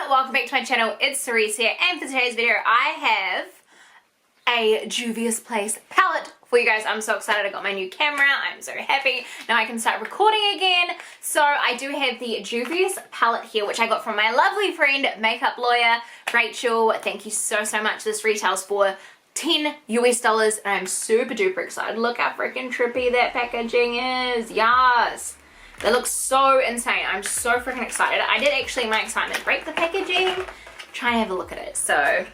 welcome back to my channel. It's Cerise here, and for today's video I have a Juvia's Place palette for you guys. I'm so excited. I got my new camera. I'm so happy. Now I can start recording again. So I do have the Juvia's palette here, which I got from my lovely friend, makeup lawyer, Rachel. Thank you so much. This retails for $10 US, and I'm super duper excited. Look how freaking trippy that packaging is. Yes. That looks so insane. I'm so freaking excited. I did actually, my excitement, break the packaging. Try and have a look at it. So,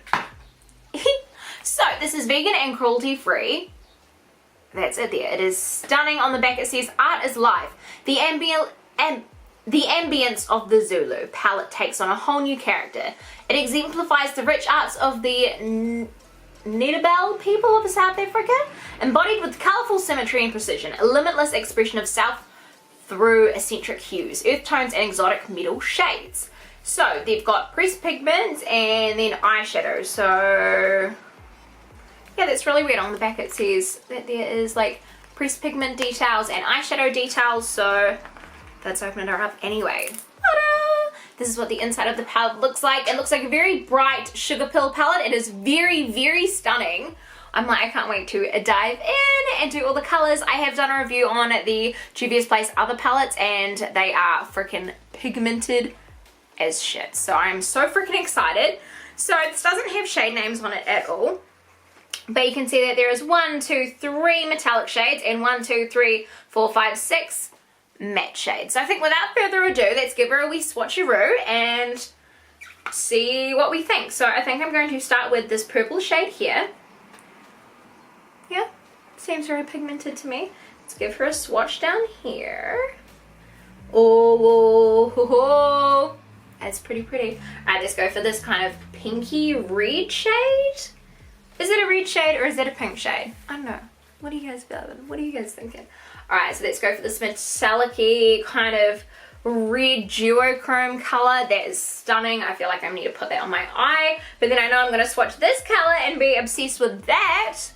so this is vegan and cruelty free. That's it there. It is stunning. On the back it says, art is life. The ambience of the Zulu palette takes on a whole new character. It exemplifies the rich arts of the Nedabel people of South Africa, embodied with colourful symmetry and precision, a limitless expression of South through eccentric hues, earth tones and exotic metal shades. So they've got pressed pigments and then eyeshadow. So yeah, that's really weird. On the back it says that there is like pressed pigment details and eyeshadow details. So let's open it up anyway. Ta-da! This is what the inside of the palette looks like. It looks like a very bright sugar pill palette. It is very stunning. I'm like, I can't wait to dive in and do all the colors. I have done a review on the Juvia's Place other palettes and they are freaking pigmented as shit. So I'm so freaking excited. So this doesn't have shade names on it at all, but you can see that there is 1, 2, 3 metallic shades and 1, 2, 3, 4, 5, 6 matte shades. So I think without further ado, let's give her a wee swatcheroo and see what we think. So I think I'm going to start with this purple shade here. Yeah, seems very pigmented to me. Let's give her a swatch down here. Oh, that's pretty. Alright, let's go for this kind of pinky red shade. Is it a red shade or is it a pink shade? I don't know. What are you guys feeling? What are you guys thinking? Alright, so let's go for this metallic-y kind of red duochrome color. That is stunning. I feel like I need to put that on my eye, but then I know I'm going to swatch this color and be obsessed with that.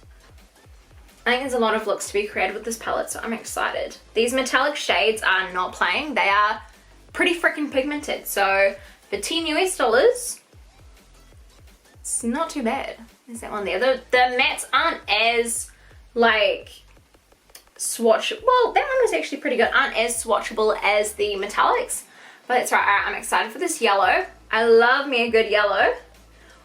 I think there's a lot of looks to be created with this palette, so I'm excited. These metallic shades are not playing. They are pretty freaking pigmented. So for $10 US, it's not too bad. There's that one there. The mattes aren't as like swatch. Well, that one was actually pretty good. Aren't as swatchable as the metallics, but that's right. Alright, I'm excited for this yellow. I love me a good yellow.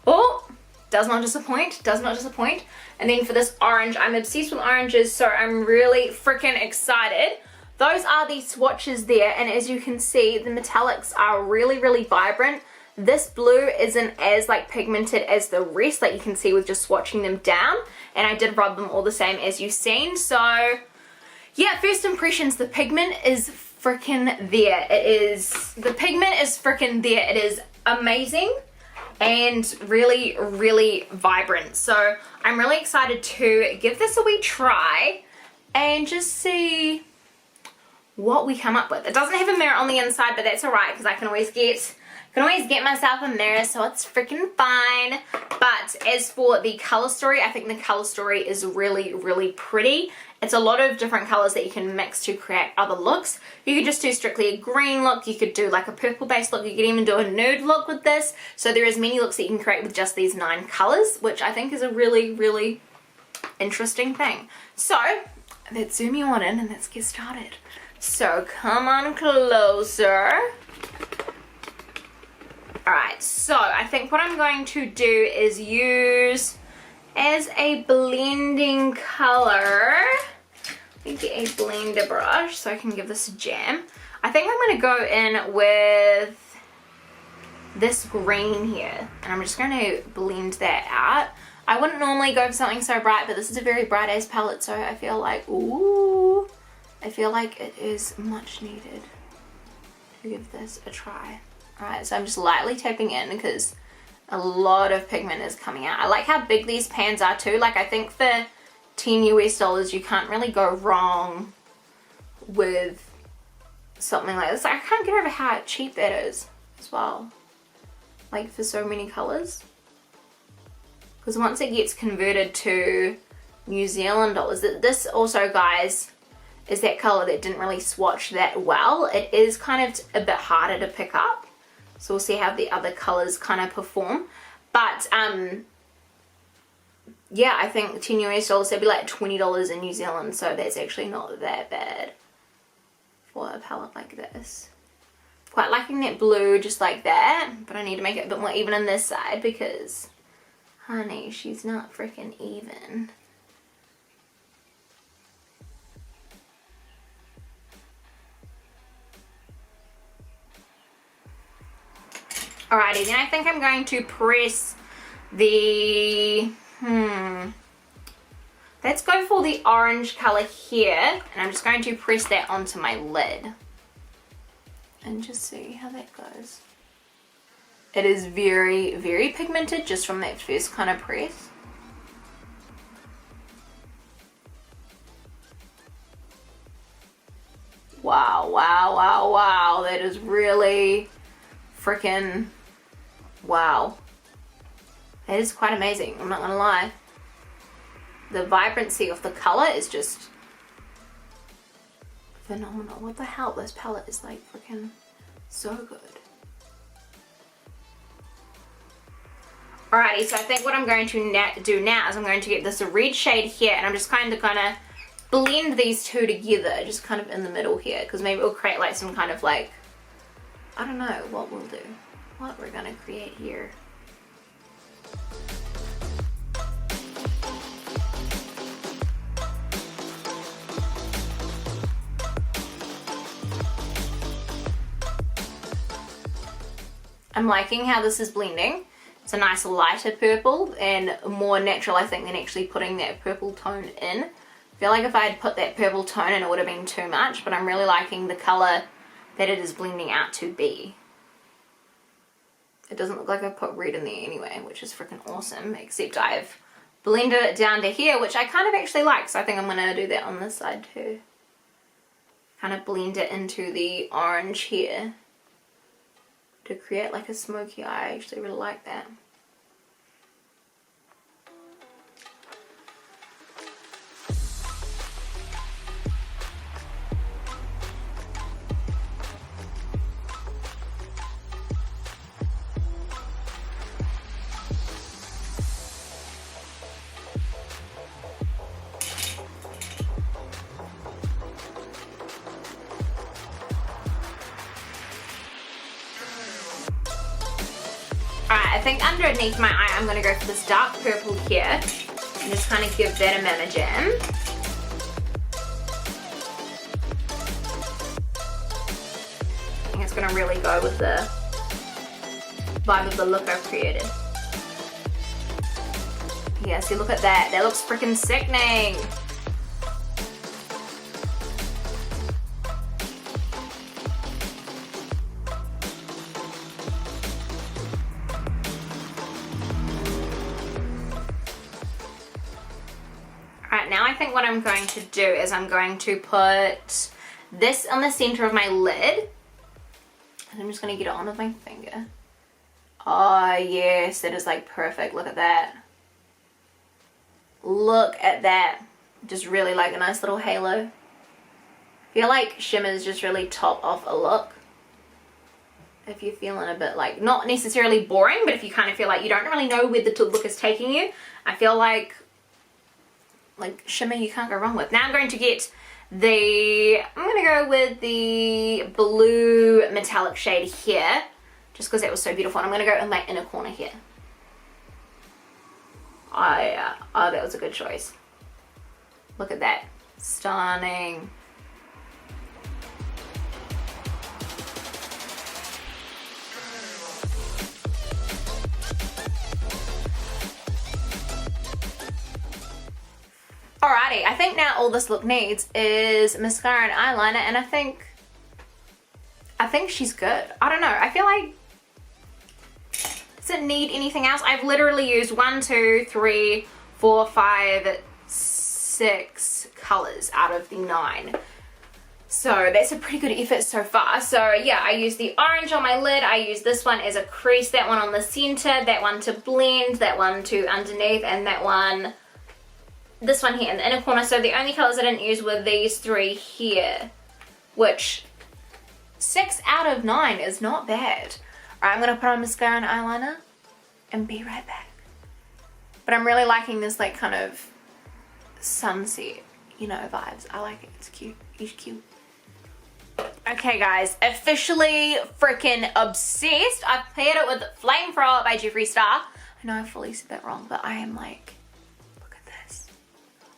Oh, does not disappoint. Does not disappoint. And then for this orange, I'm obsessed with oranges, so I'm really freaking excited. Those are the swatches there, and as you can see, the metallics are really vibrant. This blue isn't as like pigmented as the rest, like you can see with just swatching them down, and I did rub them all the same as you've seen. So yeah, first impressions, the pigment is freaking there. The pigment is freaking there. It is amazing and really vibrant. So I'm really excited to give this a wee try and just see what we come up with. It doesn't have a mirror on the inside, but that's alright because I can always get myself a mirror, so it's freaking fine. But as for the color story, I think the color story is really pretty. It's a lot of different colors that you can mix to create other looks. You could just do strictly a green look, you could do like a purple based look, you could even do a nude look with this. So there is many looks that you can create with just these 9 colors, which I think is a really interesting thing. So let's zoom you on in and let's get started. So come on closer. Alright, so I think what I'm going to do is use as a blending color. Let me get a blender brush so I can give this a jam. I think I'm going to go in with this green here, and I'm just going to blend that out. I wouldn't normally go for something so bright, but this is a very bright as palette, so I feel like, ooh, I feel like it is much needed to give this a try. Alright, so I'm just lightly tapping in because a lot of pigment is coming out. I like how big these pans are too. Like I think for $10 US you can't really go wrong with something like this. I can't get over how cheap that is as well. Like for so many colors. Because once it gets converted to New Zealand dollars, this also, guys, is that color that didn't really swatch that well. It is kind of a bit harder to pick up. So we'll see how the other colors kind of perform. But yeah, I think 10 US dollars, that'd be like $20 in New Zealand, so that's actually not that bad for a palette like this. Quite liking that blue just like that, but I need to make it a bit more even on this side because, honey, she's not freaking even. Alrighty, then I think I'm going to press the, let's go for the orange color here, and I'm just going to press that onto my lid. And just see how that goes. It is very, very pigmented just from that first kind of press. Wow, wow, wow, wow. That is really freaking wow. That is quite amazing, I'm not gonna lie. The vibrancy of the color is just phenomenal. What the hell? This palette is like freaking so good. Alrighty, so I think what I'm going to do now is I'm going to get this red shade here, and I'm just kind of gonna blend these two together, just kind of in the middle here, because maybe it'll create like some kind of like, I don't know what we'll do, what we're gonna create here. I'm liking how this is blending. It's a nice lighter purple and more natural, I think, than actually putting that purple tone in. I feel like if I had put that purple tone in, it would have been too much, but I'm really liking the color that it is blending out to be. It doesn't look like I put red in there anyway, which is freaking awesome, except I've blended it down to here, which I kind of actually like, so I think I'm going to do that on this side too. Kind of blend it into the orange here to create like a smoky eye. I actually really like that. I think underneath my eye I'm going to go for this dark purple here and just kind of give that a mama jam. I think it's going to really go with the vibe of the look I've created. Yeah, see, look at that. That looks freaking sickening. Now I think what I'm going to do is I'm going to put this on the center of my lid, and I'm just going to get it on with my finger. Oh yes, that is like perfect. Look at that. Look at that. Just really like a nice little halo. I feel like shimmers just really top off a look. If you're feeling a bit like, not necessarily boring, but if you kind of feel like you don't really know where the look is taking you, I feel like shimmer you can't go wrong with. Now I'm going to get I'm going to go with the blue metallic shade here, just because that was so beautiful. And I'm going to go in my inner corner here. Oh yeah, oh that was a good choice. Look at that, stunning. Alrighty, I think now all this look needs is mascara and eyeliner, and I think she's good. I don't know, I feel like, does it need anything else? I've literally used 1, 2, 3, 4, 5, 6 colors out of the 9. So that's a pretty good effort so far. So yeah, I used the orange on my lid, I used this one as a crease, that one on the center, that one to blend, that one to underneath, and that one, this one here in the inner corner. So the only colors I didn't use were these 3 here, which 6 out of 9 is not bad. Alright, I'm gonna put on mascara and eyeliner and be right back. But I'm really liking this like kind of sunset, you know, vibes. I like it. It's cute. It's cute. Okay guys, officially freaking obsessed. I've paired it with Flame Thrower by Jeffree Star. I know I fully said that wrong, but I am like, look at this.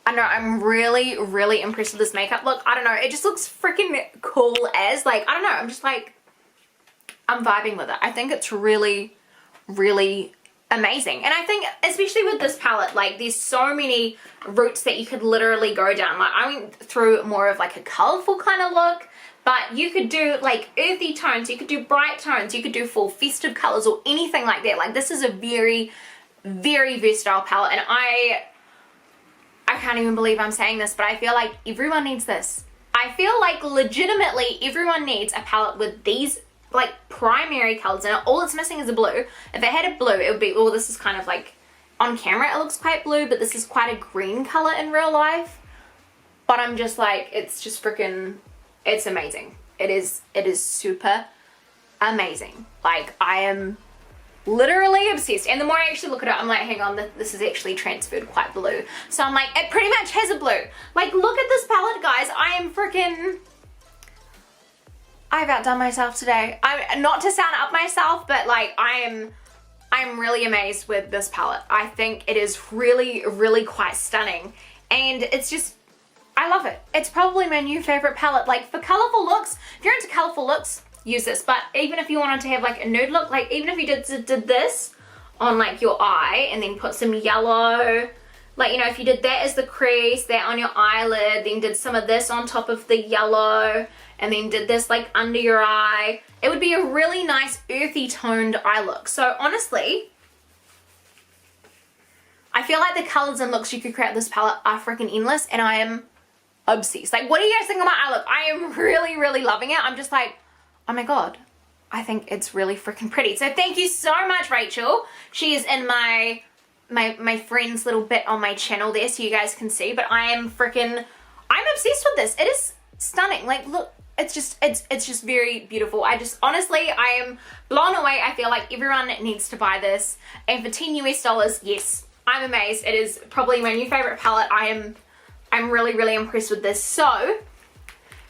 I know, I'm really, really impressed with this makeup look. I don't know, it just looks freaking cool as, like, I don't know, I'm just like, I'm vibing with it. I think it's really, really amazing. And I think, especially with this palette, like, there's so many routes that you could literally go down. Like, I went through more of like a colorful kind of look, but you could do like earthy tones, you could do bright tones, you could do full festive colors or anything like that. Like, this is a very, very versatile palette, and I can't even believe I'm saying this, but I feel like everyone needs this. I feel like legitimately everyone needs a palette with these like primary colors in it. All it's missing is a blue. If it had a blue, it would be, well, this is kind of like, on camera it looks quite blue, but this is quite a green color in real life. But I'm just like, it's just freaking, it's amazing. It is super amazing. Like, I am literally obsessed. And the more I actually look at it, I'm like, hang on, this is actually transferred quite blue. So I'm like, it pretty much has a blue. Like, look at this palette, guys. I am freaking, I've outdone myself today. I'm not to sound up myself, but like, I'm really amazed with this palette. I think it is really, really quite stunning. And it's just, I love it. It's probably my new favorite palette. Like, for colorful looks, if you're into colorful looks, use this. But even if you wanted to have like a nude look, like even if you did this on like your eye and then put some yellow, like, you know, if you did that as the crease, that on your eyelid, then did some of this on top of the yellow, and then did this like under your eye, it would be a really nice earthy toned eye look. So honestly, I feel like the colors and looks you could create with this palette are freaking endless, and I am obsessed. Like, what do you guys think of my eye look? I am really, really loving it. I'm just like, oh my god, I think it's really freaking pretty. So thank you so much, Rachel. She is in my friend's little bit on my channel there, so you guys can see. But I'm obsessed with this. It is stunning. Like, look, it's just very beautiful. Honestly, I am blown away. I feel like everyone needs to buy this. And for $10 US, yes, I'm amazed. It is probably my new favorite palette. I'm really, really impressed with this. So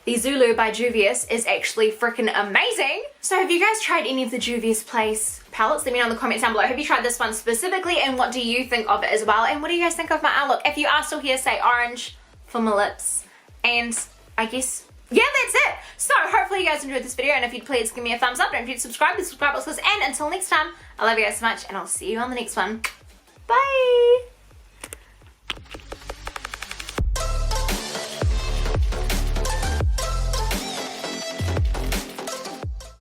the Zulu by Juvias is actually freaking amazing. So have you guys tried any of the Juvias Place palettes? Let me know in the comments down below. Have you tried this one specifically, and what do you think of it as well? And what do you guys think of my eye look? If you are still here, say orange for my lips. And I guess, yeah, that's it. So hopefully you guys enjoyed this video, and if you'd please give me a thumbs up. Don't forget to subscribe to the subscribe box, and until next time, I love you guys so much, and I'll see you on the next one. Bye!